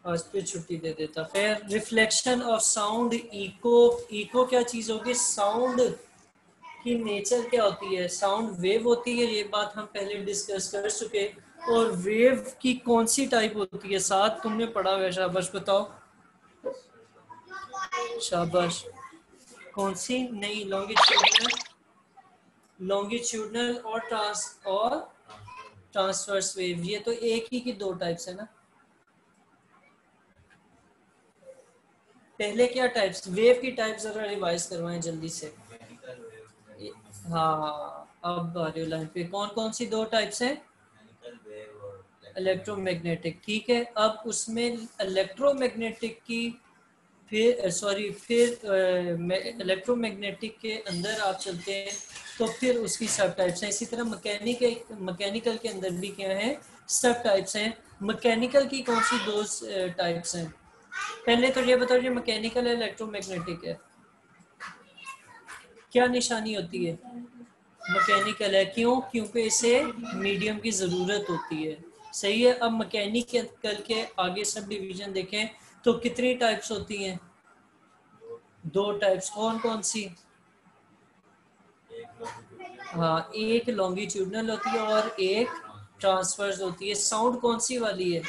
आज पे छुट्टी दे देता। फिर reflection of sound, echo. Echo क्या चीज होगी? साउंड की नेचर क्या होती है? साउंड वेव होती है, ये बात हम पहले डिस्कस कर चुके। और वेव की कौन सी टाइप होती है? साथ तुमने पढ़ा हुआ है, शाबाश बताओ, शाबाश। कौन सी? नहीं, लॉन्गिट्यूडनल, लॉन्गिट्यूडनल और ट्रांसवर्स वेव। ये तो एक ही की दो टाइप्स है ना। पहले क्या टाइप्स, वेव की टाइप जरा रिवाइज करवाएं जल्दी से। हाँ, अब आ रही हो लाइन पे। कौन कौन सी दो टाइप्स हैं? इलेक्ट्रोमैग्नेटिक, ठीक है। अब उसमें इलेक्ट्रोमैग्नेटिक की फिर इलेक्ट्रोमैग्नेटिक के अंदर आप चलते हैं तो फिर उसकी सब टाइप्स हैं। इसी तरह मैकेनिकल के अंदर भी क्या है? सब टाइप्स हैं। मैकेनिकल की कौन सी दो टाइप्स हैं? पहले तो ये बताओ, ये मैकेनिकल है इलेक्ट्रोमैग्नेटिक है? क्या निशानी होती है? मैकेनिकल है। क्यों? क्योंकि इसे मीडियम की ज़रूरत होती है। सही है। अब मैकेनिकल के आगे सब डिवीजन देखें तो कितनी टाइप्स होती हैं? दो टाइप्स। कौन कौन सी? हाँ, एक लॉन्गिट्यूडनल होती है और एक ट्रांसवर्स होती है। साउंड कौन सी वाली है?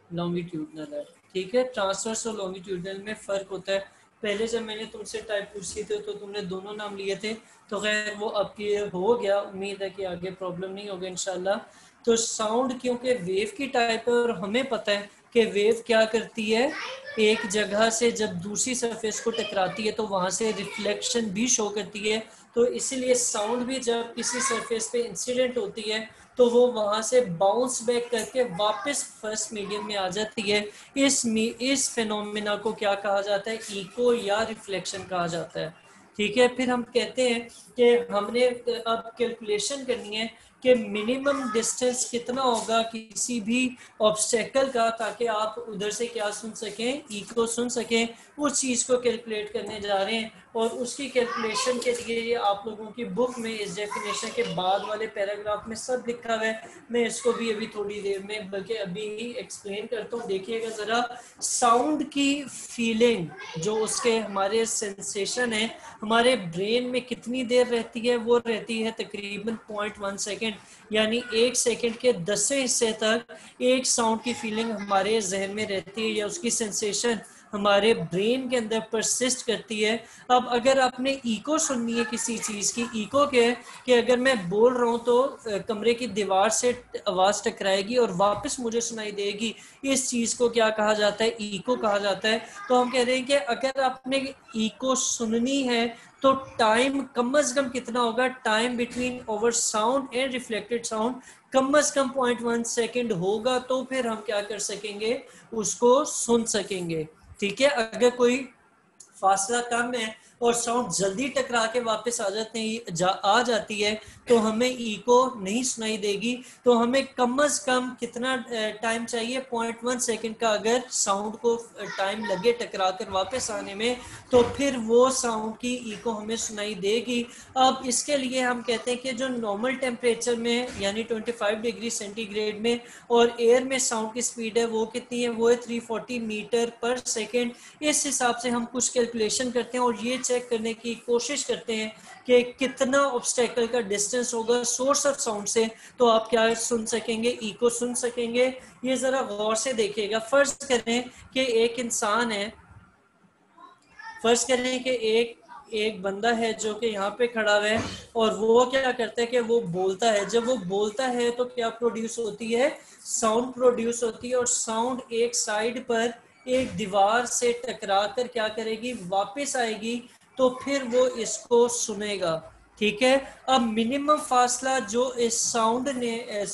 लॉन्गिट्यूडनल है, ठीक है। ट्रांसवर्स और लॉन्गिट्यूडनल में फ़र्क होता है। पहले जब मैंने तुमसे टाइप पूछी थी तो तुमने दोनों नाम लिए थे, तो खैर वो अब क्लियर हो गया। उम्मीद है कि आगे प्रॉब्लम नहीं होगा इंशाल्लाह। तो साउंड क्योंकि वेव की टाइप है और हमें पता है कि वेव क्या करती है, एक जगह से जब दूसरी सरफेस को टकराती है तो वहाँ से रिफ्लेक्शन भी शो करती है। तो इसीलिए साउंड भी जब किसी सरफेस पे इंसिडेंट होती है तो वो वहाँ से बाउंस बैक करके वापस फर्स्ट मीडियम में आ जाती है। इस फिनोमिना को क्या कहा जाता है? इको या रिफ्लेक्शन कहा जाता है, ठीक है। फिर हम कहते हैं कि हमने अब कैलकुलेशन करनी है कि मिनिमम डिस्टेंस कितना होगा किसी भी ऑब्स्टेकल का, ताकि आप उधर से क्या सुन सकें? इको सुन सकें। उस चीज़ को कैलकुलेट करने जा रहे हैं और उसकी कैलकुलेशन के लिए ये आप लोगों की बुक में इस डेफिनेशन के बाद वाले पैराग्राफ में सब लिखा हुआ है। मैं इसको भी अभी थोड़ी देर में, बल्कि अभी ही एक्सप्लेन करता हूँ। देखिएगा ज़रा, साउंड की फीलिंग जो उसके हमारे सेंसेशन है हमारे ब्रेन में कितनी देर रहती है? वो रहती है तकरीबन 0.1 सेकेंड, यानी 1 सेकेंड के 10वें हिस्से तक एक साउंड की फीलिंग हमारे जहन में रहती है या उसकी सेंसेशन हमारे ब्रेन के अंदर परसिस्ट करती है। अब अगर आपने इको सुननी है किसी चीज़ की, इको के कि अगर मैं बोल रहा हूँ तो कमरे की दीवार से आवाज़ टकराएगी और वापस मुझे सुनाई देगी, इस चीज़ को क्या कहा जाता है? इको कहा जाता है। तो हम कह रहे हैं कि अगर आपने इको सुननी है तो टाइम कम अज कम कितना होगा? Time between over sound and reflected sound कम अज कम 0.1 सेकेंड होगा, तो फिर हम क्या कर सकेंगे? उसको सुन सकेंगे, ठीक है। अगर कोई फासला कम है और साउंड जल्दी टकरा के वापस आ जाती है तो हमें इको नहीं सुनाई देगी। तो हमें कम अज कम कितना टाइम चाहिए? 0.1 सेकेंड का अगर साउंड को टाइम लगे टकरा कर वापस आने में, तो फिर वो साउंड की इको हमें सुनाई देगी। अब इसके लिए हम कहते हैं कि जो नॉर्मल टेम्परेचर में यानी 25 डिग्री सेंटीग्रेड में और एयर में साउंड की स्पीड है वो कितनी है? वो है 340 मीटर पर सेकेंड। इस हिसाब से हम कुछ कैलकुलेशन करते हैं और ये चेक करने की कोशिश करते हैं कि कितना ऑब्स्टेकल का डिस्टेंस होगा सोर्स ऑफ साउंड से, तो आप क्या सुन सकेंगे? इको सुन सकेंगे। ये जरा गौर से देखिएगा। फर्ज करें कि एक इंसान है, फर्ज करें कि एक बंदा है जो कि यहाँ पे खड़ा है और वो क्या करता है कि वो बोलता है। जब वो बोलता है तो क्या प्रोड्यूस होती है? साउंड प्रोड्यूस होती है। और साउंड एक साइड पर एक दीवार से टकरा कर क्या करेगी? वापस आएगी। तो फिर वो इसको सुनेगा, ठीक है। अब मिनिमम फासला जो इस साउंड ने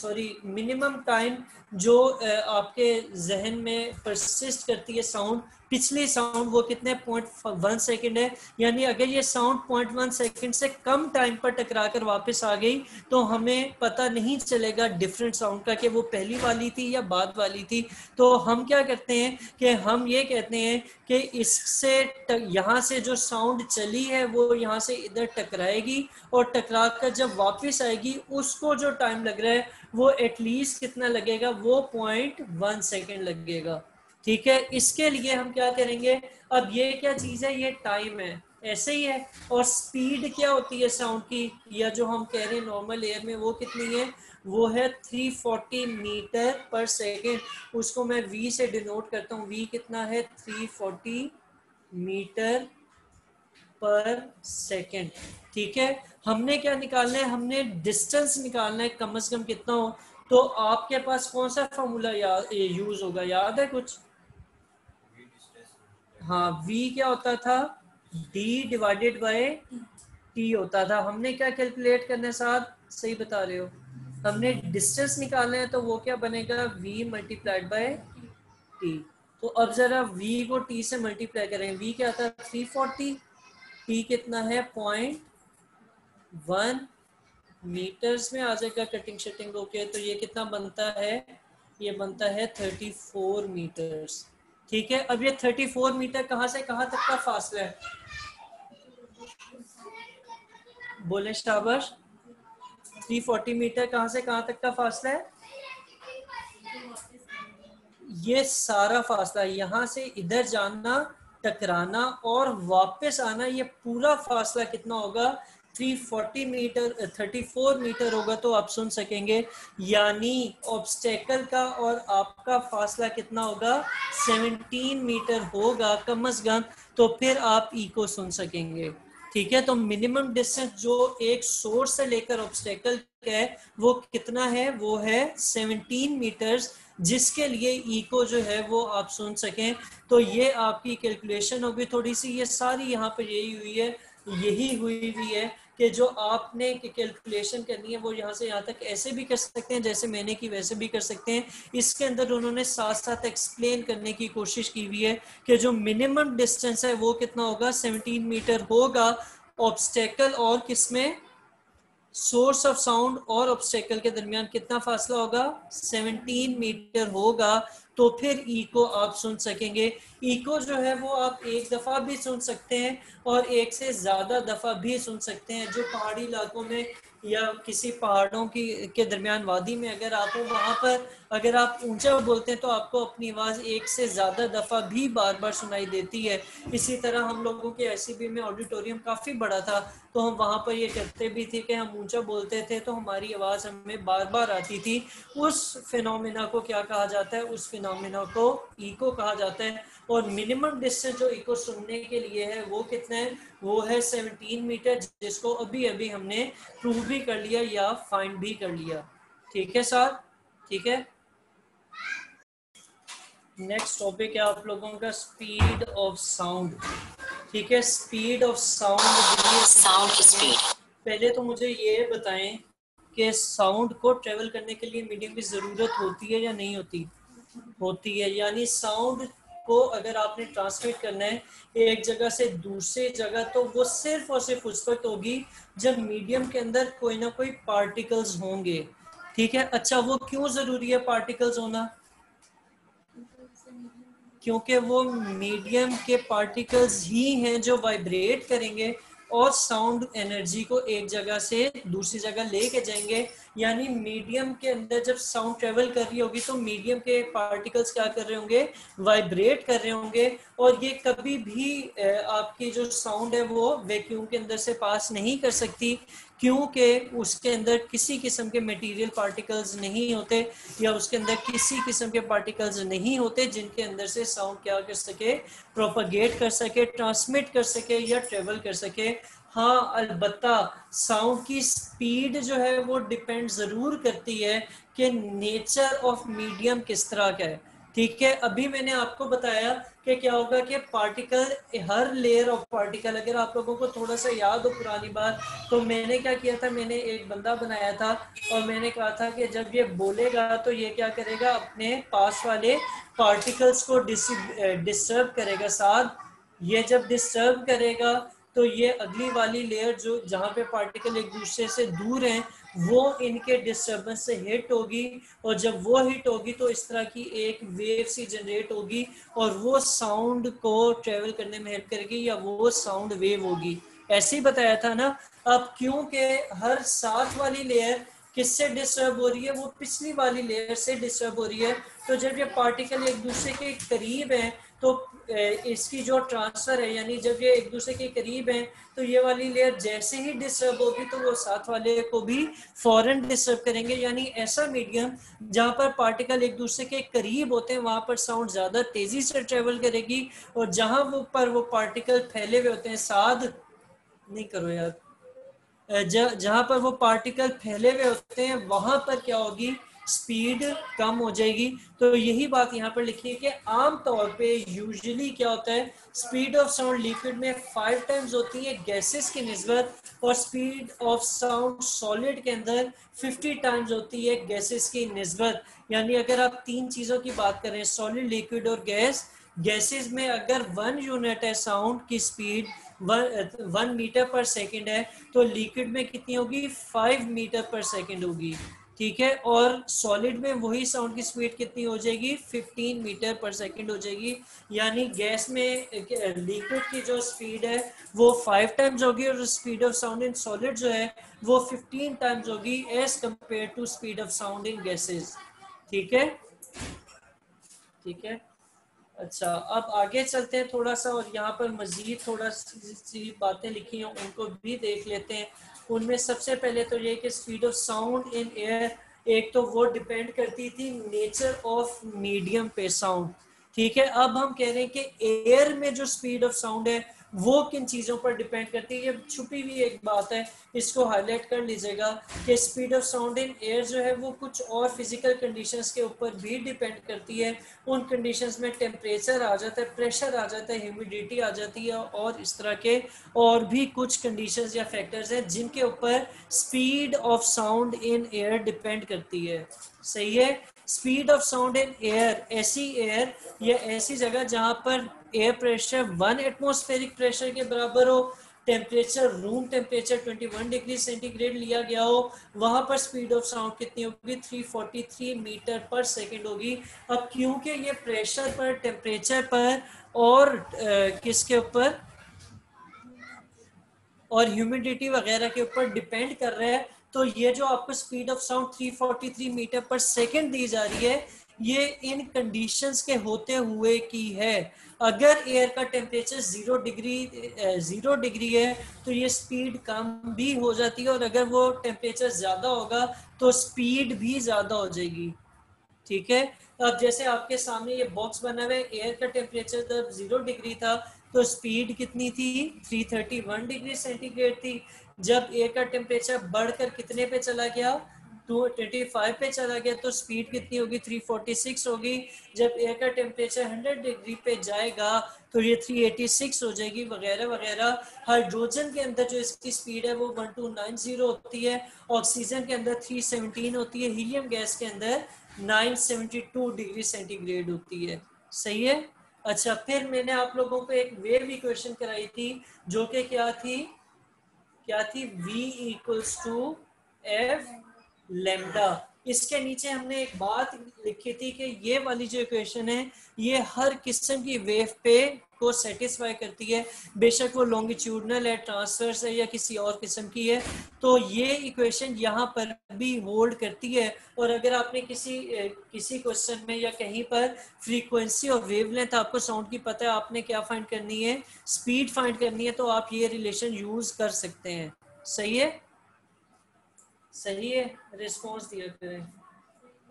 मिनिमम टाइम जो आपके जहन में परसिस्ट करती है साउंड, पिछली साउंड वो कितने 0.1 सेकंड है, यानी अगर ये साउंड 0.1 सेकंड से कम टाइम पर टकरा कर वापस आ गई तो हमें पता नहीं चलेगा डिफरेंट साउंड का कि वो पहली वाली थी या बाद वाली थी। तो हम क्या करते हैं कि हम ये कहते हैं कि इससे यहाँ से जो साउंड चली है वो यहाँ से इधर टकराएगी और टकरा कर जब वापस आएगी उसको जो टाइम लग रहा है वो एटलीस्ट कितना लगेगा, वो 0.1 सेकेंड लगेगा। ठीक है, इसके लिए हम क्या करेंगे, अब ये क्या चीज है, ये टाइम है, ऐसे ही है। और स्पीड क्या होती है साउंड की, या जो हम कह रहे हैं नॉर्मल एयर में, वो कितनी है, वो है 340 मीटर पर सेकेंड। उसको मैं v से डिनोट करता हूँ, v कितना है 340 मीटर पर सेकेंड। ठीक है, हमने क्या निकालना है, हमने डिस्टेंस निकालना है कम से कम कितना हो। तो आपके पास कौन सा फॉर्मूला यूज होगा, याद है कुछ? हाँ, v क्या होता था, d डिवाइडेड बाय t होता था। हमने क्या कैलकुलेट करना है साहब, सही बता रहे हो, हमने डिस्टेंस निकालना है, तो वो क्या बनेगा, v मल्टीप्लाइड बाय t। तो अब जरा v को t से मल्टीप्लाई करें, v क्या था 340, t कितना है 0.1 मीटर्स में आ जाएगा कटिंग शटिंग होके, तो ये कितना बनता है, ये बनता है 34 मीटर्स। ठीक है, अब ये 34 मीटर कहाँ से कहाँ तक का फासला है, बोले शाबाश। 340 मीटर कहाँ से कहाँ तक का फासला है, ये सारा फासला, यहाँ से इधर जाना, टकराना और वापस आना, ये पूरा फासला कितना होगा, 340 मीटर 34 मीटर होगा। तो आप सुन सकेंगे, यानी ऑब्स्टेकल का और आपका फासला कितना होगा, 17 मीटर होगा कम अज कम। तो फिर आप ई को सुन सकेंगे। ठीक है, तो मिनिमम डिस्टेंस जो एक सोर्स से लेकर ऑब्स्टेकल का है वो कितना है, वो है 17 मीटर्स, जिसके लिए ई को जो है वो आप सुन सकें। तो ये आपकी कैलकुलेशन होगी थोड़ी सी, ये सारी यहाँ पर यही हुई हुई है कि जो आपने कैलकुलेशन करनी है वो यहाँ से यहाँ तक ऐसे भी कर सकते हैं जैसे मैंने की, वैसे भी कर सकते हैं। इसके अंदर उन्होंने साथ साथ एक्सप्लेन करने की कोशिश की हुई है कि जो मिनिमम डिस्टेंस है वो कितना होगा, 17 मीटर होगा। ऑब्स्टेकल और किसमें, सोर्स ऑफ साउंड और ऑब्स्टेकल के दरमियान कितना फासला होगा, 17 मीटर होगा। तो फिर ई को आप सुन सकेंगे। ई को जो है वो आप एक दफ़ा भी सुन सकते हैं और एक से ज़्यादा दफ़ा भी सुन सकते हैं। जो पहाड़ी इलाकों में या किसी पहाड़ों की के दरमियान वादी में अगर आप हो, वहाँ पर अगर आप ऊंचा बोलते हैं तो आपको अपनी आवाज़ एक से ज़्यादा दफ़ा भी बार बार सुनाई देती है। इसी तरह हम लोगों के ICB में ऑडिटोरियम काफ़ी बड़ा था, तो हम वहाँ पर ये करते भी थे कि हम ऊंचा बोलते थे तो हमारी आवाज़ हमें बार बार आती थी। उस फिनोमिना को क्या कहा जाता है, उस फिनोमिना को इको कहा जाता है। और मिनिमम डिस्टेंस जो इको सुनने के लिए है वो कितना है, वो है 17 मीटर, जिसको अभी अभी हमने प्रूव भी कर लिया या फाइंड भी कर लिया। ठीक है सर, ठीक है। नेक्स्ट टॉपिक है आप लोगों का स्पीड ऑफ साउंड। ठीक है, स्पीड ऑफ साउंड की स्पीड। पहले तो मुझे ये बताएं कि साउंड को ट्रेवल करने के लिए मीडियम की ज़रूरत होती है या नहीं होती, होती है। यानी साउंड को अगर आपने ट्रांसमिट करना है एक जगह से दूसरी जगह, तो वो सिर्फ और सिर्फ उस वक्त होगी जब मीडियम के अंदर कोई ना कोई पार्टिकल्स होंगे। ठीक है, अच्छा वो क्यों ज़रूरी है पार्टिकल्स होना, क्योंकि वो मीडियम के पार्टिकल्स ही हैं जो वाइब्रेट करेंगे और साउंड एनर्जी को एक जगह से दूसरी जगह लेके जाएंगे। यानी मीडियम के अंदर जब साउंड ट्रेवल कर रही होगी तो मीडियम के पार्टिकल्स क्या कर रहे होंगे, वाइब्रेट कर रहे होंगे। और ये कभी भी आपकी जो साउंड है वो वैक्यूम के अंदर से पास नहीं कर सकती, क्योंकि उसके अंदर किसी किस्म के मटेरियल पार्टिकल्स नहीं होते, या उसके अंदर किसी किस्म के पार्टिकल्स नहीं होते जिनके अंदर से साउंड क्या कर सके, प्रोपगेट कर सके, ट्रांसमिट कर सके या ट्रेवल कर सके। हाँ, अलबत्ता साउंड की स्पीड जो है वो डिपेंड ज़रूर करती है कि नेचर ऑफ मीडियम किस तरह का है। ठीक है, अभी मैंने आपको बताया कि क्या होगा कि particle, her layer of particle, अगर आप लोगों को थोड़ा सा याद हो पुरानी बात, तो मैंने क्या किया था, मैंने एक बंदा बनाया था और मैंने कहा था कि जब ये बोलेगा तो ये क्या करेगा, अपने पास वाले पार्टिकल्स को डिस्टर्ब करेगा साथ, ये जब डिस्टर्ब करेगा तो ये अगली वाली लेयर जो जहाँ पे पार्टिकल एक दूसरे से दूर हैं वो इनके डिस्टर्बेंस से हिट होगी, और जब वो हिट होगी तो इस तरह की एक वेव सी जनरेट होगी और वो साउंड को ट्रेवल करने में हेल्प करेगी, या वो साउंड वेव होगी। ऐसे ही बताया था ना। अब क्योंकि हर साथ वाली लेयर किससे डिस्टर्ब हो रही है, वो पिछली वाली लेयर से डिस्टर्ब हो रही है, तो जब ये पार्टिकल एक दूसरे के करीब हैं तो इसकी जो ट्रांसफर है, यानी जब ये एक दूसरे के करीब हैं तो ये वाली लेयर जैसे ही डिस्टर्ब होगी तो वो साथ वाले को भी फौरन डिस्टर्ब करेंगे। यानी ऐसा मीडियम जहाँ पर पार्टिकल एक दूसरे के करीब होते हैं वहां पर साउंड ज्यादा तेजी से ट्रेवल करेगी, और जहां वो पार्टिकल फैले हुए होते हैं, साथ नहीं करो यार, जहां पर वो पार्टिकल फैले हुए होते हैं वहां पर क्या होगी, स्पीड कम हो जाएगी। तो यही बात यहाँ पर लिखी है कि आम तौर पे यूजुअली क्या होता है, स्पीड ऑफ साउंड लिक्विड में 5 टाइम्स होती है गैसेस की निस्बत, और स्पीड ऑफ साउंड सॉलिड के अंदर 50 टाइम्स होती है गैसेस की निस्बत। यानी अगर आप तीन चीजों की बात करें, सॉलिड, लिक्विड और गैस, गैसेस में अगर 1 यूनिट है साउंड की स्पीड, 1 मीटर पर सेकंड है, तो लिक्विड में कितनी होगी, 5 मीटर पर सेकंड होगी। ठीक है, और सॉलिड में वही साउंड की स्पीड कितनी हो जाएगी, 15 मीटर पर सेकंड हो जाएगी। यानी गैस में लिक्विड की जो स्पीड है वो 5 टाइम्स होगी, और speed of sound in solid जो है वो 15 टाइम्स होगी as compare to speed of sound in gases. ठीक है, ठीक है। अच्छा, अब आगे चलते हैं थोड़ा सा, और यहाँ पर मजीद थोड़ा सी बातें लिखी हैं उनको भी देख लेते हैं। उनमें सबसे पहले तो ये कि speed of sound in air, एक तो वो डिपेंड करती थी नेचर ऑफ मीडियम पे साउंड। ठीक है, अब हम कह रहे हैं कि एयर में जो स्पीड ऑफ साउंड है वो किन चीज़ों पर डिपेंड करती है। ये छुपी हुई एक बात है, इसको हाईलाइट कर लीजिएगा कि speed of sound in air जो है वो कुछ और फिजिकल कंडीशंस के ऊपर भी डिपेंड करती है। उन कंडीशंस में टेम्परेचर आ जाता है, प्रेशर आ जाता है, ह्यूमिडिटी आ जाती है, और इस तरह के और भी कुछ कंडीशंस या फैक्टर्स हैं जिनके ऊपर speed of sound in air depend करती है। सही है। Speed of sound in air, ऐसी एयर या ऐसी जगह जहां पर एयर प्रेशर 1 एटमॉस्फेरिक प्रेशर के बराबर हो, temperature room temperature 21 degree centigrade लिया गया हो, वहां पर स्पीड ऑफ साउंड कितनी होगी, 343 मीटर पर सेकंड होगी। अब क्योंकि ये प्रेशर पर, टेम्परेचर पर और किसके ऊपर, और ह्यूमिडिटी वगैरह के ऊपर डिपेंड कर रहा है, तो ये जो आपको स्पीड ऑफ साउंड 343 मीटर पर सेकंड दी जा रही है, ये इन कंडीशंस के होते हुए की है। अगर एयर का टेम्परेचर 0 डिग्री है तो ये स्पीड कम भी हो जाती है, और अगर वो टेम्परेचर ज्यादा होगा तो स्पीड भी ज्यादा हो जाएगी। ठीक है, अब जैसे आपके सामने ये बॉक्स बना हुआ है, एयर का टेम्परेचर जब 0 डिग्री था तो स्पीड कितनी थी, 331 डिग्री सेंटीग्रेड थी। जब एयर का टेम्परेचर बढ़कर कितने पे चला गया, 225 पे चला गया, तो स्पीड कितनी होगी, 346 होगी। जब एयर का टेम्परेचर 100 डिग्री पे जाएगा तो ये 386 हो जाएगी, वगैरह वगैरह। हाइड्रोजन के अंदर जो इसकी स्पीड है वो 1290 होती है, ऑक्सीजन के अंदर 317 होती है, हीलियम गैस के अंदर 972 डिग्री सेंटीग्रेड होती है। सही है। अच्छा, फिर मैंने आप लोगों को एक वेव इक्वेशन कराई थी जो कि क्या थी, क्या थी, v equals to F lambda. इसके नीचे हमने एक बात लिखी थी कि ये वाली जो इक्वेशन है ये हर किस्म की वेव पे को सेटिस्फाई करती है, बेशक वो लॉन्गिट्यूडनल है, ट्रांसवर्स है, या किसी और किस्म की है। तो ये इक्वेशन यहाँ पर भी होल्ड करती है। और अगर आपने किसी क्वेश्चन में या कहीं पर फ्रीक्वेंसी और वेवलेंथ आपको साउंड की पता है, आपने क्या फाइंड करनी है, स्पीड फाइंड करनी है, तो आप ये रिलेशन यूज कर सकते हैं। सही है, सही है, रिस्पॉन्स दिया करें।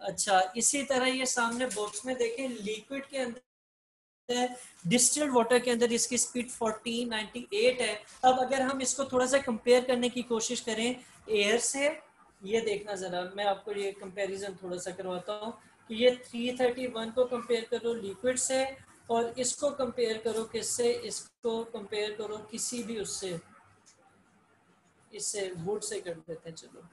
अच्छा, इसी तरह ये सामने बॉक्स में देखें, लिक्विड के अंदर, डिस्टिल्ड वाटर के अंदर इसकी स्पीड 1498 है। अब अगर हम इसको थोड़ा सा कंपेयर करने की कोशिश करें एयर से, ये देखना जरा, मैं आपको ये कंपैरिजन थोड़ा सा करवाता हूँ कि ये 331 को कंपेयर करो लिक्विड से, और इसको कंपेयर करो किससे, इसको कंपेयर करो किसी भी उससे, इससे वुड से कर देते हैं, चलो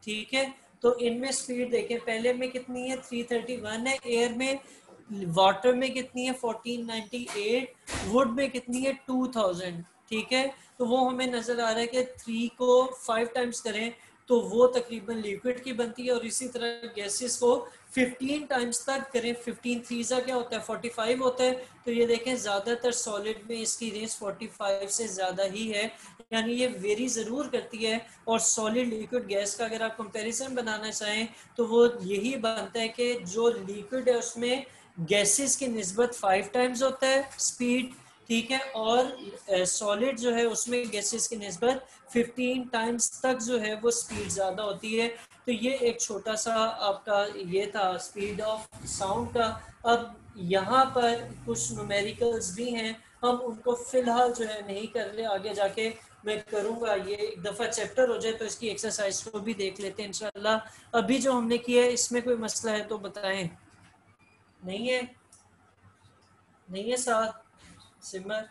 ठीक है। तो इनमें स्पीड देखें, पहले में कितनी है, 331 है एयर में, वाटर में कितनी है 1498, वुड में कितनी है 2000, ठीक है। तो वो हमें नजर आ रहा है कि 3 को 5 टाइम्स करें तो वो तकरीबन लिक्विड की बनती है, और इसी तरह गैसेस को 15 टाइम्स तक करें, 15 थ्रीजा क्या होता है 45 होता है। तो ये देखें ज़्यादातर सॉलिड में इसकी रेंज 45 से ज़्यादा ही है, यानी ये वेरी ज़रूर करती है। और सॉलिड लिक्विड गैस का अगर आप कंपैरिजन बनाना चाहें तो वो यही बनता है कि जो लिक्विड है उसमें गैसेस की निस्बत 5 टाइम्स होता है स्पीड, ठीक है, और सॉलिड जो है उसमें गैसेस की निस्बत 15 टाइम्स तक जो है वो स्पीड ज़्यादा होती है। तो ये एक छोटा सा आपका ये था स्पीड ऑफ साउंड का। अब यहाँ पर कुछ न्यूमेरिकल्स भी हैं, हम उनको फिलहाल जो है नहीं कर रहे, आगे जाके मैं करूँगा, ये एक दफ़ा चैप्टर हो जाए तो इसकी एक्सरसाइज को भी देख लेते हैं इंशाल्लाह। अभी जो हमने किया है इसमें कोई मसला है तो बताएं। नहीं है, नहीं है साथ सिमर।